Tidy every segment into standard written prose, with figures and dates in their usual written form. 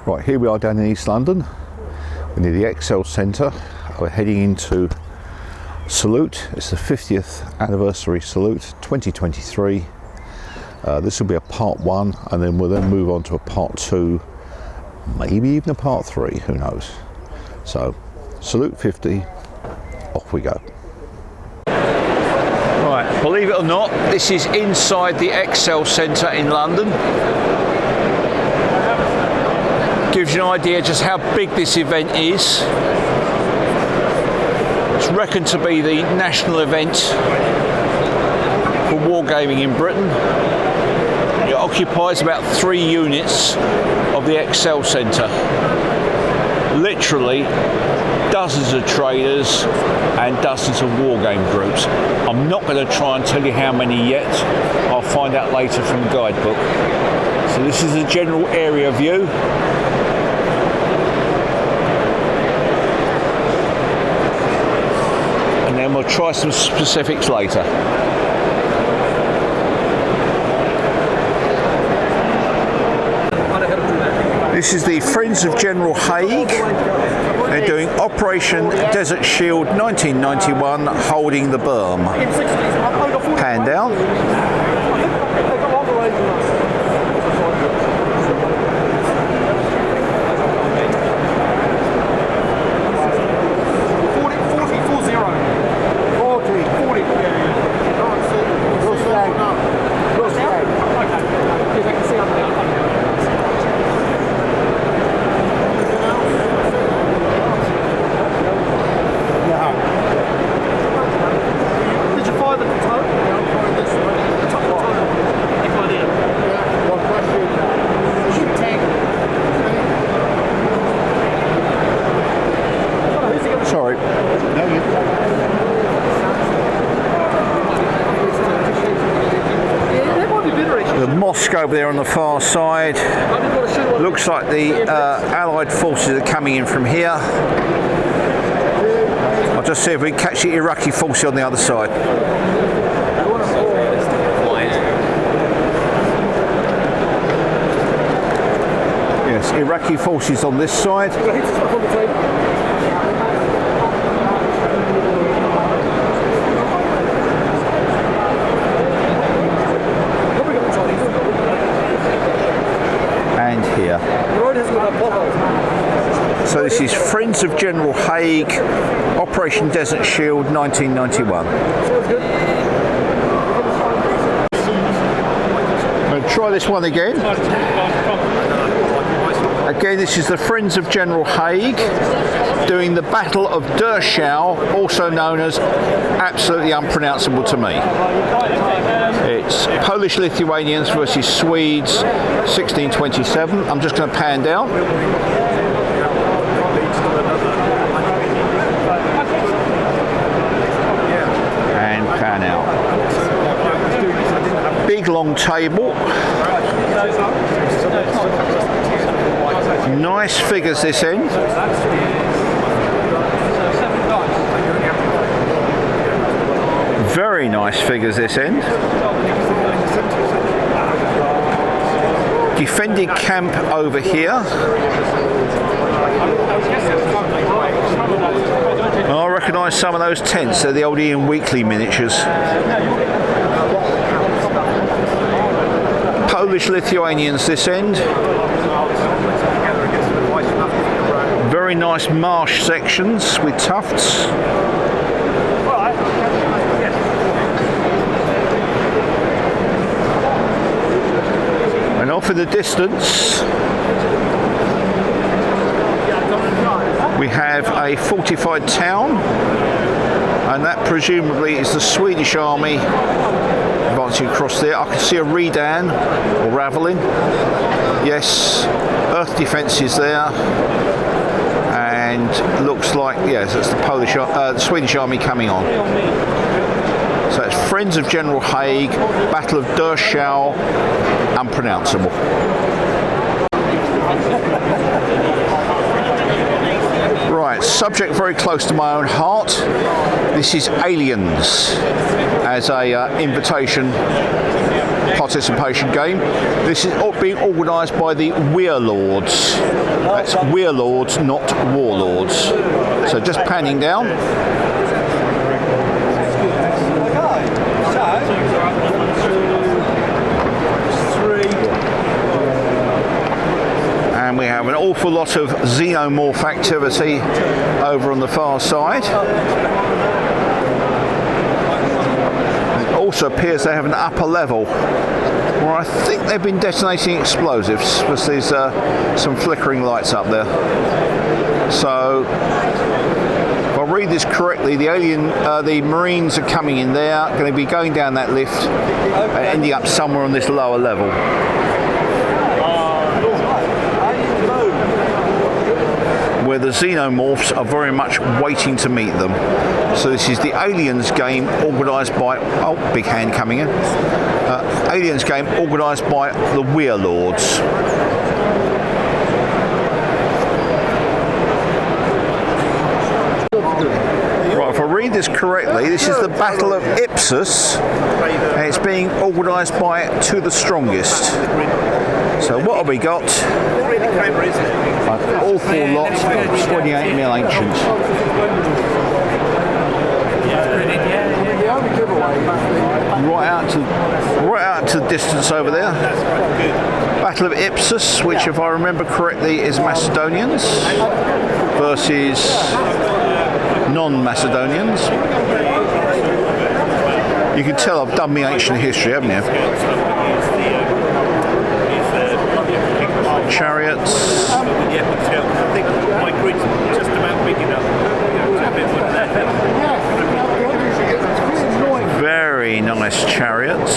Right, here we are down in East London. We're near the Excel Centre. We're heading into Salute. It's the 50th anniversary Salute 2023. This will be a part 1, and then we'll then move on to a part 2, maybe even a part 3, who knows. So, Salute 50, off we go. Right, believe it or not, this is inside the Excel Centre in London. Gives you an idea just how big this event is. It's reckoned to be the national event for wargaming in Britain. It occupies about 3 units of the Excel Centre. Literally dozens of traders and dozens of wargame groups. I'm not going to try and tell you how many yet. I'll find out later from the guidebook. So this is the general area view. And then we'll try some specifics later. This is the Friends of General Haig. They're doing Operation Desert Shield 1991, holding the berm. Pan down. Over there on the far side. Looks like the Allied forces are coming in from here. I'll just see if we can catch the Iraqi forces on the other side. Yes, Iraqi forces on this side. So this is Friends of General Haig, Operation Desert Shield 1991. I'm going to try this one again. Again, this is the Friends of General Haig doing the Battle of Dachau, also known as absolutely unpronounceable to me. It's Polish-Lithuanians versus Swedes, 1627. I'm just going to pan down. And pan out. Big long table. Nice figures this end. Very nice figures this end. Defended camp over here. I recognise some of those tents. They're the old Ian Weekly miniatures. Polish-Lithuanians this end. Very nice marsh sections with tufts. And off in the distance we have a fortified town, and that presumably is the Swedish army advancing across there. I can see a redan or ravelling. Yes, earth defence is there, and looks like, yes, that's the Swedish army coming on. So it's Friends of General Haig, Battle of Dachau, unpronounceable. Right, subject very close to my own heart. This is Aliens, as a invitation participation game. This is being organised by the Warlords. That's Warlords, not Warlords. So just panning down. And we have an awful lot of xenomorph activity over on the far side. It also appears they have an upper level where I think they've been detonating explosives, because there's some flickering lights up there. So if I read this correctly, the Marines are coming in there, going to be going down that lift and ending up somewhere on this lower level. Where the xenomorphs are very much waiting to meet them. So this is the Aliens game organised by, oh, big hand coming in. Aliens game organised by the Warlords. Right, if I read this correctly, this is the Battle of Ipsus, and it's being organised by To the Strongest. So what have we got? An awful lot of 28mm Ancients. Right out to the distance over there. Battle of Ipsus, which if I remember correctly is Macedonians versus non-Macedonians. You can tell I've done my ancient history, haven't you? Chariots. Very nice chariots.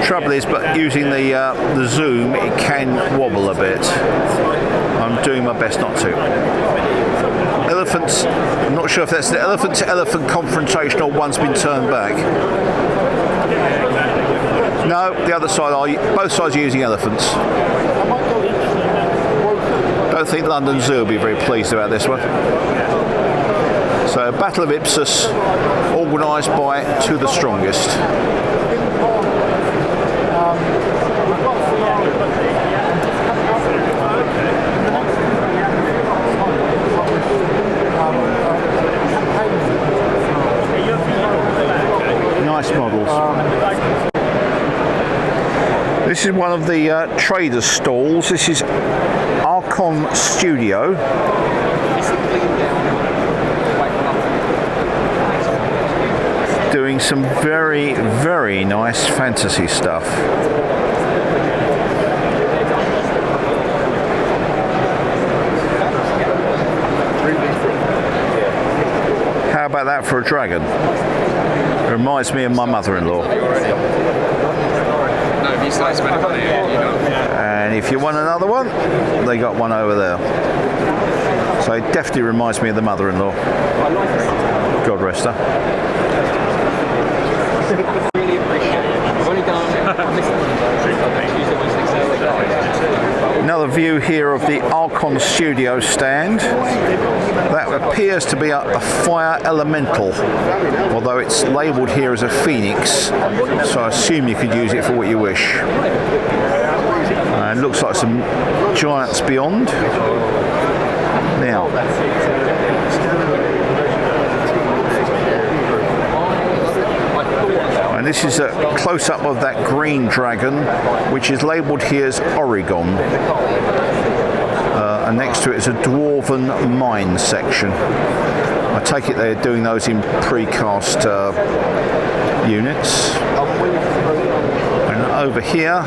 Trouble is, but using the zoom, it can wobble a bit. I'm doing my best not to. Elephants. I'm not sure if that's the elephant-to-elephant confrontation or one's been turned back. No, the other side are. Both sides are using elephants. Don't think London Zoo will be very pleased about this one. So, Battle of Ipsus, organised by To the Strongest. Nice models. This is one of the traders' stalls. This is Archon Studio. Doing some very, very nice fantasy stuff. How about that for a dragon? It reminds me of my mother-in-law. And if you want another one, they got one over there. So it definitely reminds me of the mother-in-law. God rest her. Really appreciate it. I've only done Another view here of the Archon Studio stand. That appears to be a fire elemental, although it's labelled here as a phoenix, so I assume you could use it for what you wish. It looks like some giants beyond. Now, and this is a close-up of that green dragon, which is labelled here as Oregon. And next to it is a dwarven mine section. I take it they're doing those in precast units. And over here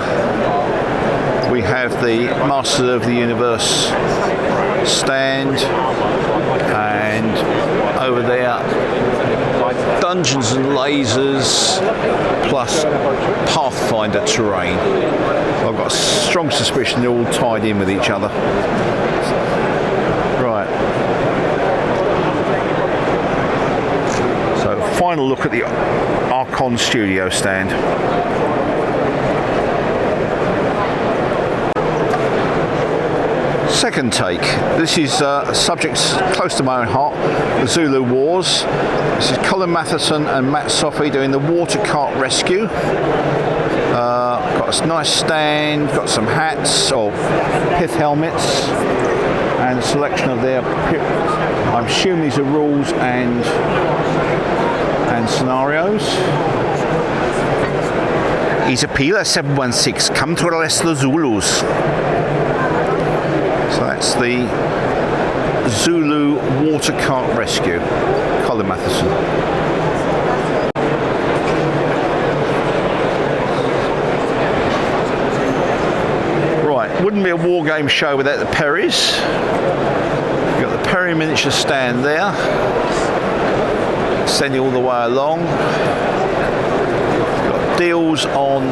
we have the Masters of the Universe stand, and over there Dungeons and Lasers plus Pathfinder terrain. I've got a strong suspicion they're all tied in with each other. Right. So final look at the Archon Studio stand. second take. This is subjects close to my own heart, the Zulu Wars. This is Colin Matheson and Matt Sophie doing the water cart rescue. Got a nice stand, got some hats or pith helmets, and a selection of their, I'm assuming these are rules and scenarios. Isapila 716, come to arrest the Zulus. So that's the Zulu water cart rescue, Colin Matheson. Wouldn't be a war game show without the Perrys. You've got the Perry miniature stand there, extending all the way along. Got deals on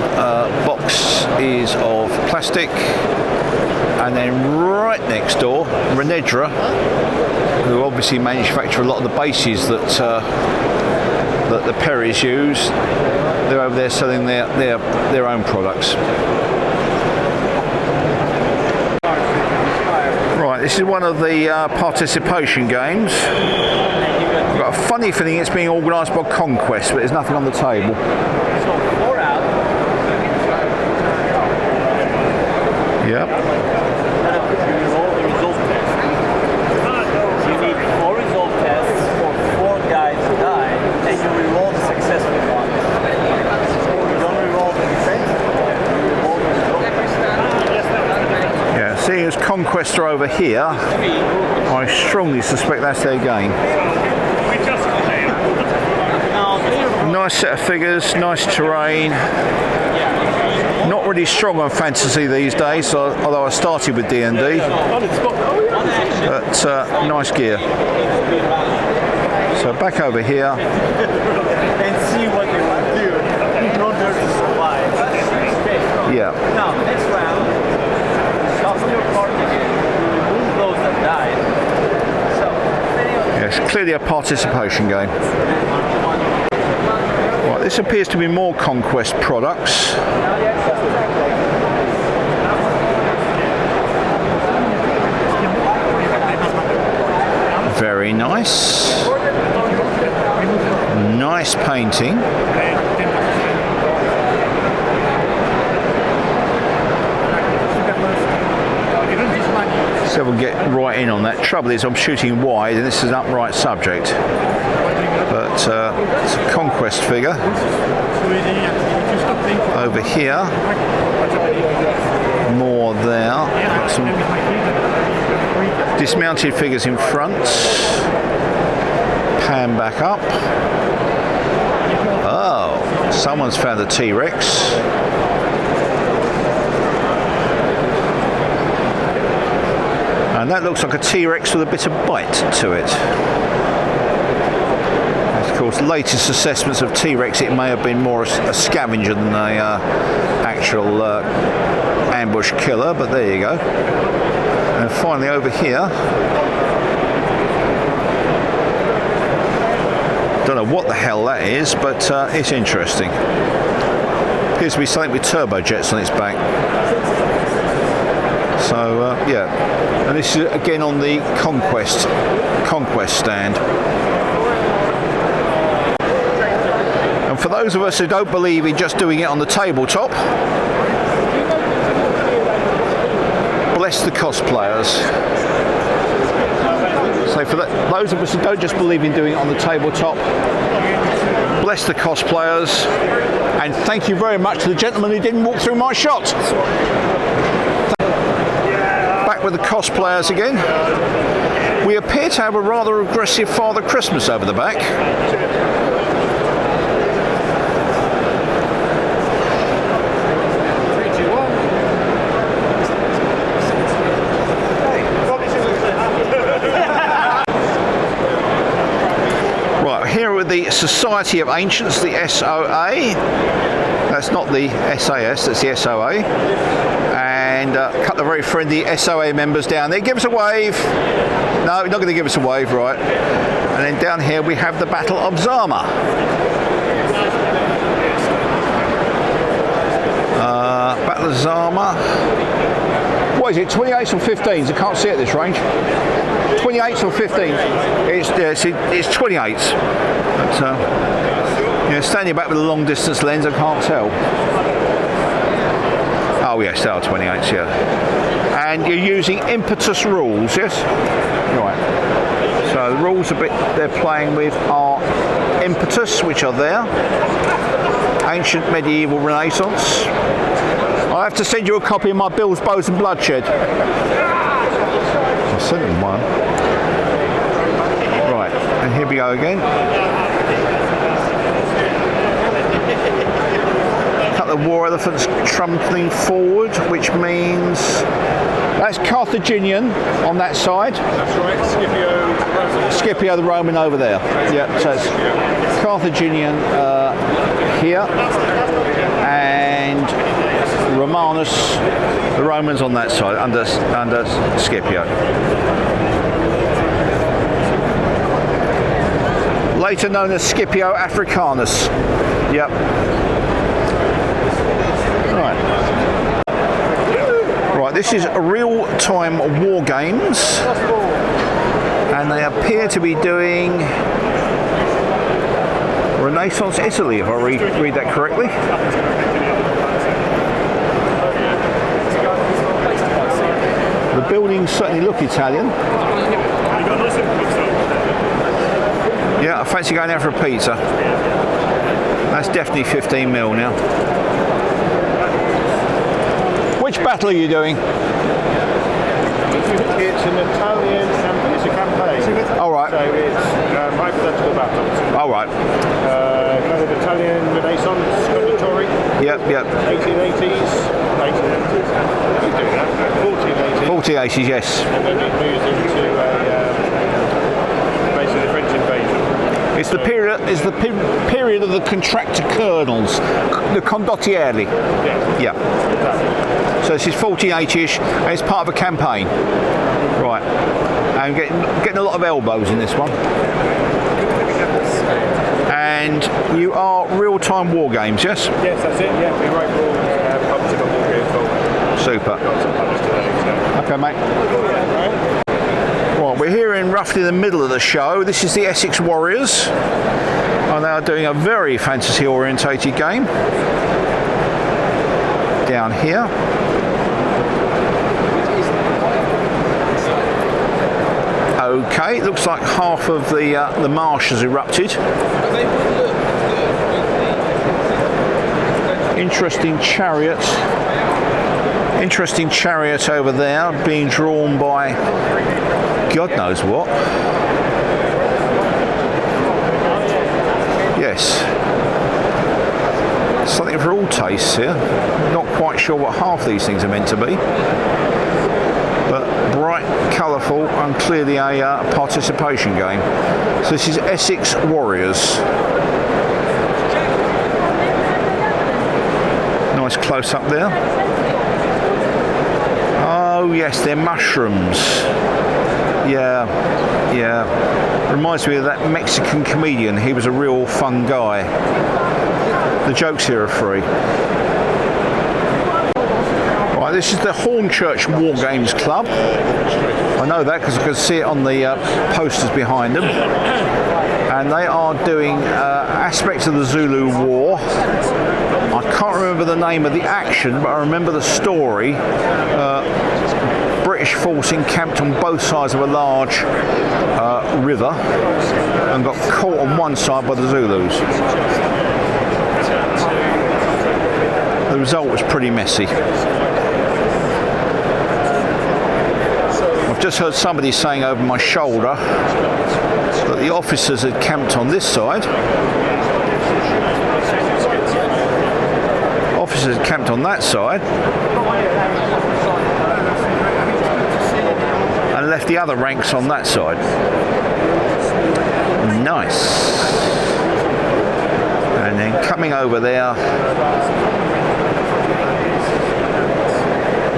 boxes of plastic, and then right next door, Renedra, who obviously manufacture a lot of the bases that that the Perrys use. They're over there selling their own products. This is one of the participation games. I've got a funny feeling it's being organised by Conquest, but there's nothing on the table. Yep. You need 4 resolve tests for 4 guys to die, and you reroll the successful one. You don't reroll the defense, you reroll the resolve test. Seeing as Conquest are over here, I strongly suspect that's their game. Nice set of figures, nice terrain. Not really strong on fantasy these days, although I started with D&D. But nice gear. So back over here. And see what they want to do in order to survive. Yeah. Now, next round. Your party, remove those that died. So, yes, clearly a participation game. Right, this appears to be more Conquest products. Very nice. Nice painting. So we'll get right in on that. Trouble is I'm shooting wide and this is an upright subject. But it's a Conquest figure. Over here. More there. Got some dismounted figures in front. Pan back up. Oh, someone's found a T-Rex. And that looks like a T-Rex with a bit of bite to it. Of course, latest assessments of T-Rex, it may have been more a scavenger than an actual ambush killer, but there you go. And finally over here, don't know what the hell that is, but it's interesting. Appears to be something with turbojets on its back. So yeah, and this is again on the Conquest stand. And for those of us who don't believe in just doing it on the tabletop, bless the cosplayers. So for those of us who don't just believe in doing it on the tabletop, bless the cosplayers, and thank you very much to the gentleman who didn't walk through my shot. With the cosplayers again. We appear to have a rather aggressive Father Christmas over the back. Right, here are the Society of Ancients, the SOA. That's not the SAS, that's the SOA. And a couple of very friendly SOA members down there. Give us a wave. No, you're not going to give us a wave, right? And then down here we have the Battle of Zama. Battle of Zama. What is it, 28s or 15s? I can't see at this range. 28s or 15s? It's 28s. But, standing back with a long distance lens, I can't tell. Oh yes, they are 28s, yeah. And you're using impetus rules, yes? Right. So the rules they're playing with are impetus, which are there. Ancient, medieval, Renaissance. I'll have to send you a copy of my Bills, Bows and Bloodshed. I'll send them one. Right, and here we go again. The war elephants trumpeting forward, which means that's Carthaginian on that side. That's right, Scipio the Roman over there. Yeah, so it's Carthaginian here, and Romanus, the Romans on that side, under Scipio. Later known as Scipio Africanus. Yep. Right, this is real-time war games, and they appear to be doing Renaissance Italy, if I read that correctly. The buildings certainly look Italian. Yeah, I fancy going out for a pizza. That's definitely 15 mil now. Which battle are you doing? It's an Italian campaign. It's a campaign. All right. So it's hypothetical battle. All right. Kind of Italian Renaissance conditori. Yep. 1880s. 1880s. You do that. 1480s. 1480s, yes. And then it moves into basically the French invasion. It's the period of the contractor colonels, the condottieri. Yeah. So this is 1480-ish, and it's part of a campaign. Right. And getting a lot of elbows in this one. And you are real-time war games, yes? Yes, that's it. Yeah, we write rules, publish them on war games. Super. Okay, mate. Well, we're here in roughly the middle of the show. This is the Essex Warriors, and they are doing a very fantasy-orientated game. Down here. Okay, it looks like half of the marsh has erupted. Interesting chariot over there, being drawn by God knows what. Yes. Something for all tastes here. Not quite sure what half these things are meant to be. But bright, colourful, and clearly a participation game. So this is Essex Warriors. Nice close up there. Oh yes, they're mushrooms. Yeah. Reminds me of that Mexican comedian. He was a real fun guy. The jokes here are free. Right, this is the Hornchurch War Games Club. I know that because I can see it on the posters behind them. And they are doing aspects of the Zulu War. I can't remember the name of the action, but I remember the story. British force encamped on both sides of a large river and got caught on one side by the Zulus. The result was pretty messy. I've just heard somebody saying over my shoulder that the officers had camped on this side. Officers had camped on that side and left the other ranks on that side. Nice. And then coming over there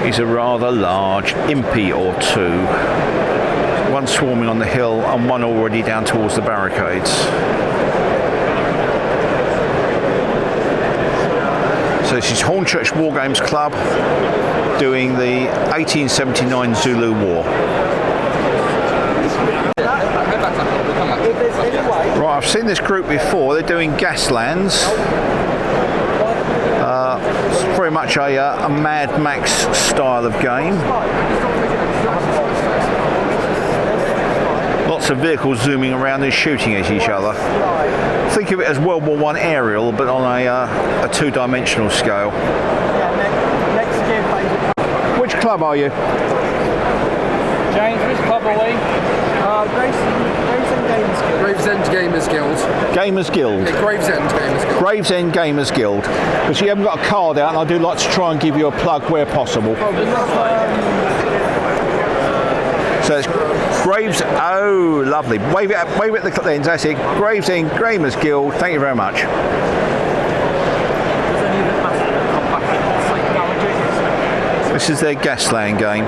is a rather large impy or two. One swarming on the hill and one already down towards the barricades. So this is Hornchurch War Games Club. doing the 1879 Zulu War. Right, I've seen this group before. They're doing Gaslands. It's very much a Mad Max style of game. Lots of vehicles zooming around and shooting at each other. Think of it as World War I aerial, but on a two-dimensional scale. Which club are you? James, which club are we? Gravesend Gamers Guild. Gamers Guild. Yeah, Gravesend Gamers Guild. Gravesend Gamers Guild. Because you haven't got a card out, and I do like to try and give you a plug where possible. So it's Graves. Oh, lovely. Wave it at the lens. That's it. Gravesend Gamers Guild. Thank you very much. This is their Gasland game.